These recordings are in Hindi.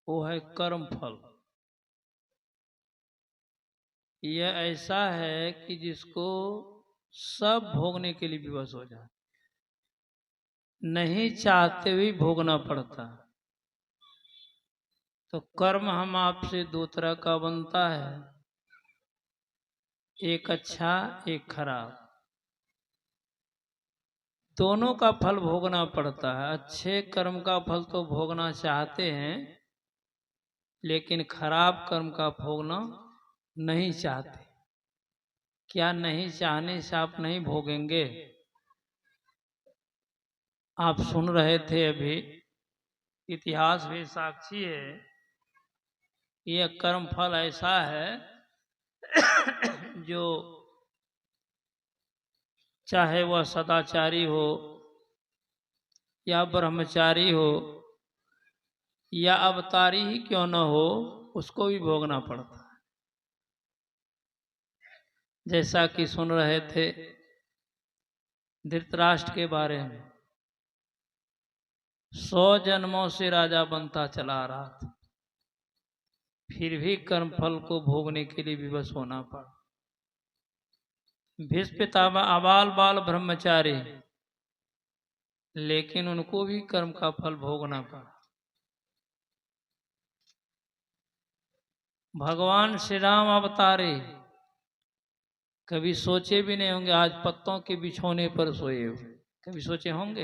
वो है कर्म फल। यह ऐसा है कि जिसको सब भोगने के लिए विवश हो जाए, नहीं चाहते हुए भोगना पड़ता। तो कर्म हम आपसे दो तरह का बनता है, एक अच्छा एक खराब। दोनों का फल भोगना पड़ता है। अच्छे कर्म का फल तो भोगना चाहते हैं, लेकिन खराब कर्म का भोगना नहीं चाहते। क्या नहीं चाहने से आप नहीं भोगेंगे? आप सुन रहे थे अभी, इतिहास भी साक्षी है। यह कर्म फल ऐसा है जो चाहे वह सदाचारी हो या ब्रह्मचारी हो या अवतारी ही क्यों न हो, उसको भी भोगना पड़ता है। जैसा कि सुन रहे थे धृतराष्ट्र के बारे में, 100 जन्मों से राजा बनता चला आ रहा था, फिर भी कर्म फल को भोगने के लिए विवश होना पड़ा। भीष्म पितामह अबाल बाल ब्रह्मचारी, लेकिन उनको भी कर्म का फल भोगना पड़ा। भगवान श्री राम अवतारे, कभी सोचे भी नहीं होंगे आज पत्तों के बिछोने पर सोए हुए, कभी सोचे होंगे?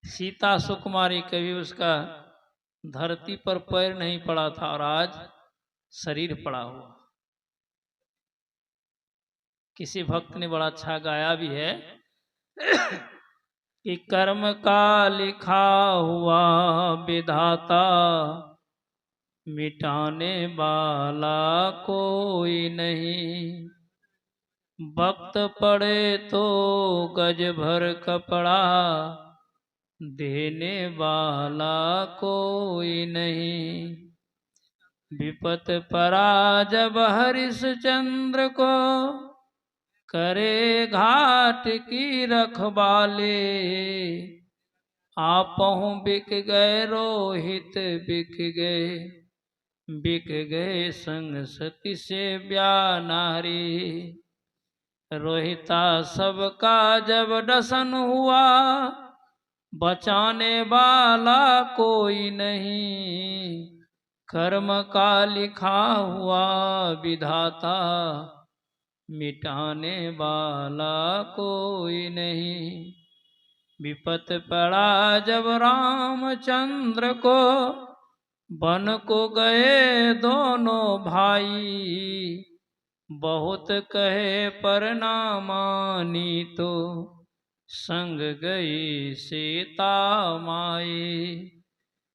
सीता सुकुमारी, कभी उसका धरती पर पैर नहीं पड़ा था और आज शरीर पड़ा हुआ। किसी भक्त ने बड़ा अच्छा गाया भी है कि कर्म का लिखा हुआ विधाता, मिटाने वाला कोई नहीं। वक्त पड़े तो गज भर कपड़ा, देने वाला कोई नहीं। विपत परा जब हरिश्चंद्र को, करे घाट की रखवाले। आपहु बिक गए रोहित, बिक गए, बिक गए संग सती से ब्याह नारी। रोहिता सबका जब दसन हुआ, बचाने वाला कोई नहीं। कर्म का लिखा हुआ विधाता, मिटाने वाला कोई नहीं। विपत पड़ा जब रामचंद्र को, वन को गए दोनों भाई। बहुत कहे पर ना मानी तो, संग गई सीता माई।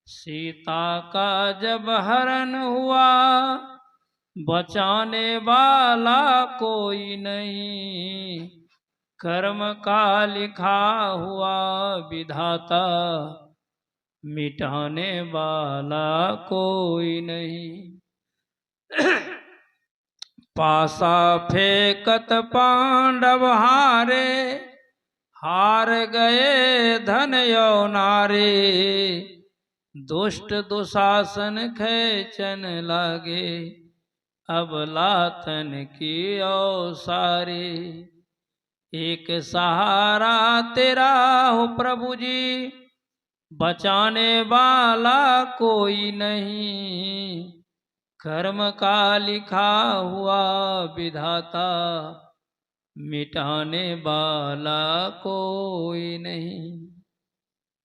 सीता का जब हरण हुआ, बचाने वाला कोई नहीं। कर्म का लिखा हुआ विधाता, मिटाने वाला कोई नहीं। पासा फेंकत पांडव हारे, हार गए धन यो नारे। दुष्ट दुशासन खेचन लागे, अब लातन की औसारे। एक सहारा तेरा हो प्रभु जी, बचाने वाला कोई नहीं। कर्म का लिखा हुआ विधाता, मिटाने वाला कोई नहीं।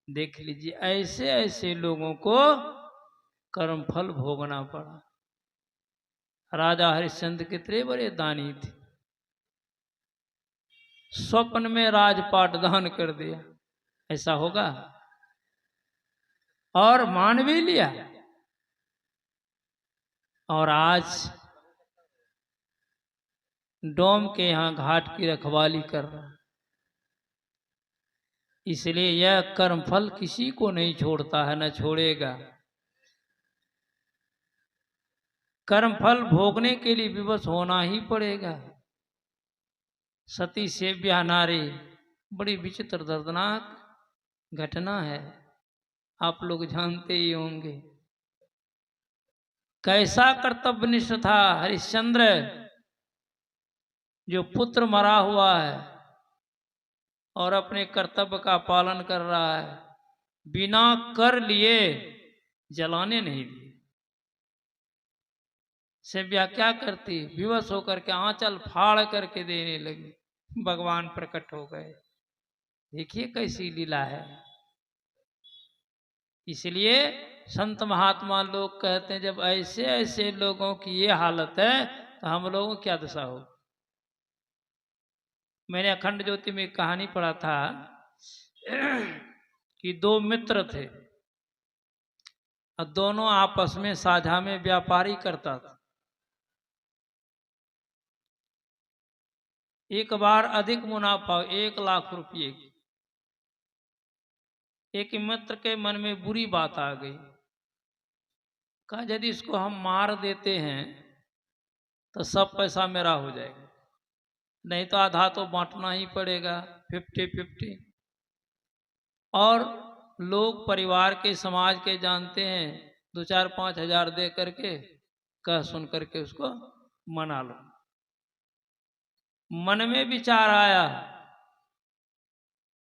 देख लीजिए, ऐसे ऐसे लोगों को कर्म फल भोगना पड़ा। राजा हरिश्चंद्र कितने बड़े दानी थे, स्वप्न में राजपाट दान कर दिया, ऐसा होगा? और मान भी लिया। और आज डोम के यहां घाट की रखवाली कर रहा। इसलिए यह कर्मफल किसी को नहीं छोड़ता है, न छोड़ेगा। कर्मफल भोगने के लिए विवश होना ही पड़ेगा। सती से ब्याह नारी, बड़ी विचित्र दर्दनाक घटना है। आप लोग जानते ही होंगे। कैसा कर्तव्यनिष्ठ था हरिश्चंद्र, जो पुत्र मरा हुआ है और अपने कर्तव्य का पालन कर रहा है, बिना कर लिए जलाने नहीं दिए। सेव्या क्या करती, विवश होकर के आंचल फाड़ करके देने लगी। भगवान प्रकट हो गए। देखिए कैसी लीला है। इसलिए संत महात्मा लोग कहते हैं जब ऐसे ऐसे लोगों की ये हालत है तो हम लोगों की क्या दशा हो। मैंने अखंड ज्योति में एक कहानी पढ़ा था कि दो मित्र थे और दोनों आपस में साझा में व्यापारी करता था। एक बार अधिक मुनाफा 1,00,000 रुपये की। एक मित्र के मन में बुरी बात आ गई, कहा यदि इसको हम मार देते हैं तो सब पैसा मेरा हो जाएगा, नहीं तो आधा तो बांटना ही पड़ेगा, 50-50। और लोग परिवार के समाज के जानते हैं, 2-4-5 हजार दे करके कह सुन करके उसको मना लो। मन में विचार आया,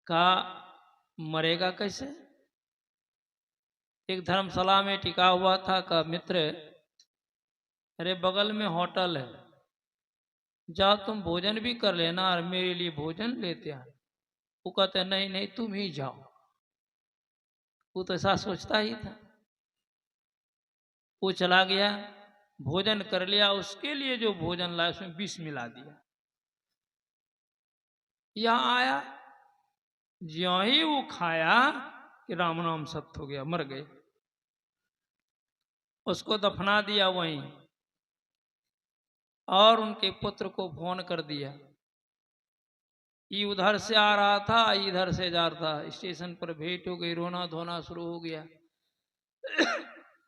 कहा मरेगा कैसे। एक धर्मशाला में टिका हुआ था, कहा मित्र अरे बगल में होटल है, जाओ तुम भोजन भी कर लेना और मेरे लिए भोजन लेते आना। वो कहते नहीं नहीं तुम ही जाओ। वो तो ऐसा सोचता ही था। वो चला गया, भोजन कर लिया, उसके लिए जो भोजन लाया उसमें विष मिला दिया। यहां आया, ज्यों ही वो खाया कि राम नाम सत्य हो गया, मर गए। उसको दफना दिया वहीं और उनके पुत्र को फोन कर दिया। ये उधर से आ रहा था, इधर से जा रहा था, स्टेशन पर भेंट हो गई, रोना धोना शुरू हो गया।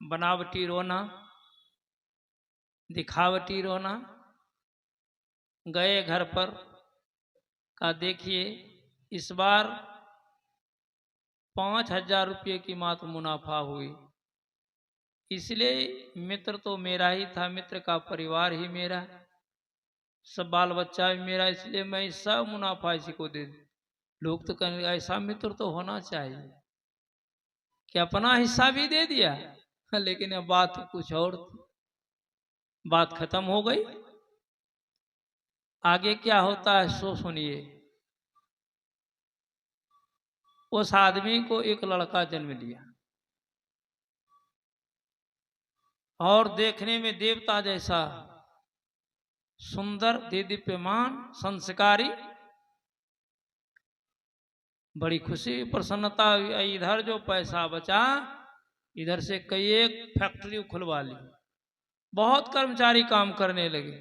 बनावटी रोना, दिखावटी रोना। गए घर पर, का देखिए इस बार 5,000 रुपये की मात्र मुनाफा हुई। इसलिए मित्र तो मेरा ही था, मित्र का परिवार ही मेरा, सब बाल बच्चा भी मेरा, इसलिए मैं सब मुनाफा इसी को दे दूं। लोग तो कहने ऐसा मित्र तो होना चाहिए कि अपना हिस्सा भी दे दिया। लेकिन अब बात कुछ और थी। बात खत्म हो गई। आगे क्या होता है सो सुनिए। उस आदमी को एक लड़का जन्म लिया और देखने में देवता जैसा, सुंदर, दीप्यमान, संस्कारी। बड़ी खुशी प्रसन्नता। इधर जो पैसा बचा, इधर से कई एक फैक्ट्री खुलवा ली, बहुत कर्मचारी काम करने लगे।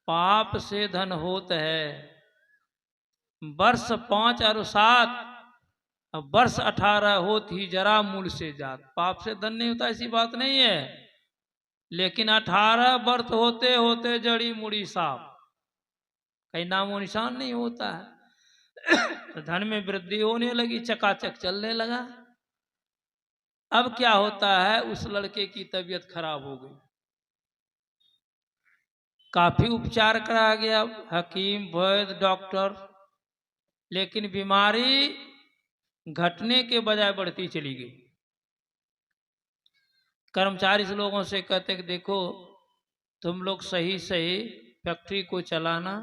पाप से धन होत है, वर्ष 5 और 7, वर्ष 18 होत ही जरा मूल से जात। पाप से धन नहीं होता ऐसी बात नहीं है, लेकिन 18 वर्ष होते होते जड़ी मुड़ी साफ, कहीं नामो निशान नहीं होता है। तो धन में वृद्धि होने लगी, चकाचक चलने लगा। अब क्या होता है, उस लड़के की तबीयत खराब हो गई। काफी उपचार कराया गया, हकीम, वैद्य, डॉक्टर, लेकिन बीमारी घटने के बजाय बढ़ती चली गई। कर्मचारी से लोगों से कहते कि देखो तुम लोग सही सही फैक्ट्री को चलाना,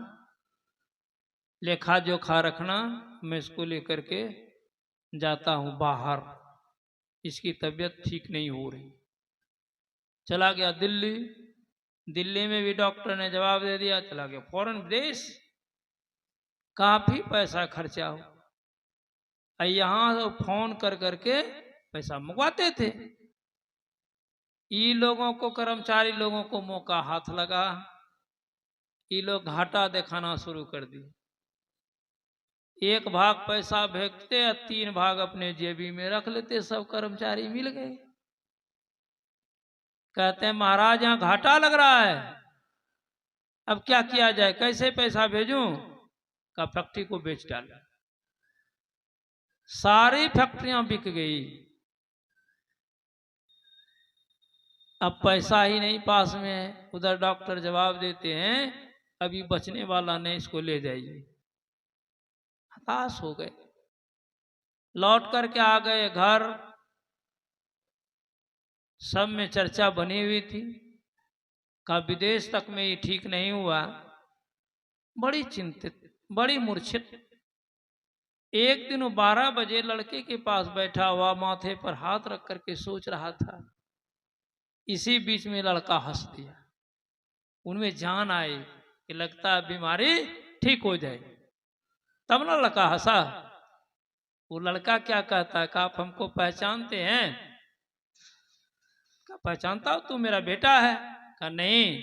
लेखा जोखा रखना, मैं इसको लेकर के जाता हूं बाहर, इसकी तबीयत ठीक नहीं हो रही। चला गया दिल्ली। दिल्ली में भी डॉक्टर ने जवाब दे दिया, चला गया फॉरेन विदेश। काफी पैसा खर्चा हो, यहां फोन कर करके पैसा मंगवाते थे। ये लोगों को, कर्मचारी लोगों को मौका हाथ लगा, ये लोग घाटा दिखाना शुरू कर दिए। 1 भाग पैसा भेजते, 3 भाग अपने जेबी में रख लेते। सब कर्मचारी मिल गए, कहते हैं महाराज यहाँ घाटा लग रहा है, अब क्या किया जाए, कैसे पैसा भेजूं। का फैक्ट्री को बेच डाला। सारी फैक्ट्रियां बिक गई। अब पैसा ही नहीं पास में है। उधर डॉक्टर जवाब देते हैं अभी बचने वाला नहीं, इसको ले जाइए। हताश हो गए, लौट करके आ गए घर। सब में चर्चा बनी हुई थी, का विदेश तक में ये ठीक नहीं हुआ। बड़ी चिंतित, बड़ी मूर्छित। एक दिन वो 12 बजे लड़के के पास बैठा हुआ, माथे पर हाथ रख करके सोच रहा था। इसी बीच में लड़का हंस दिया। उनमें जान आई कि लगता है बीमारी ठीक हो जाए। तब ना लड़का हंसा। वो लड़का क्या कहता है, का आप हमको पहचानते हैं? का पहचानता हो, तू मेरा बेटा है? का नहीं,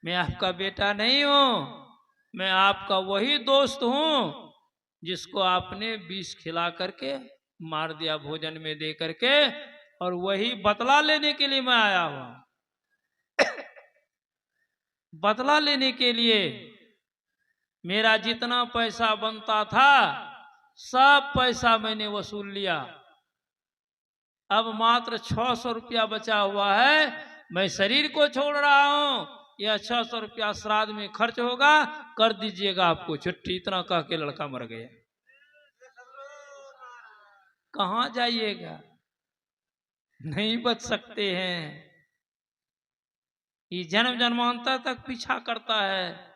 मैं आपका बेटा नहीं हूं, मैं आपका वही दोस्त हूं जिसको आपने विष खिला करके मार दिया भोजन में दे करके, और वही बदला लेने के लिए मैं आया हूं। बदला लेने के लिए मेरा जितना पैसा बनता था सब पैसा मैंने वसूल लिया। अब मात्र 600 रुपया बचा हुआ है। मैं शरीर को छोड़ रहा हूं, यह 600 रुपया श्राद्ध में खर्च होगा, कर दीजिएगा आपको छुट्टी। इतना कह के लड़का मर गया। कहां जाइएगा, नहीं बच सकते हैं। ये जन्म जन्मांतर तक पीछा करता है।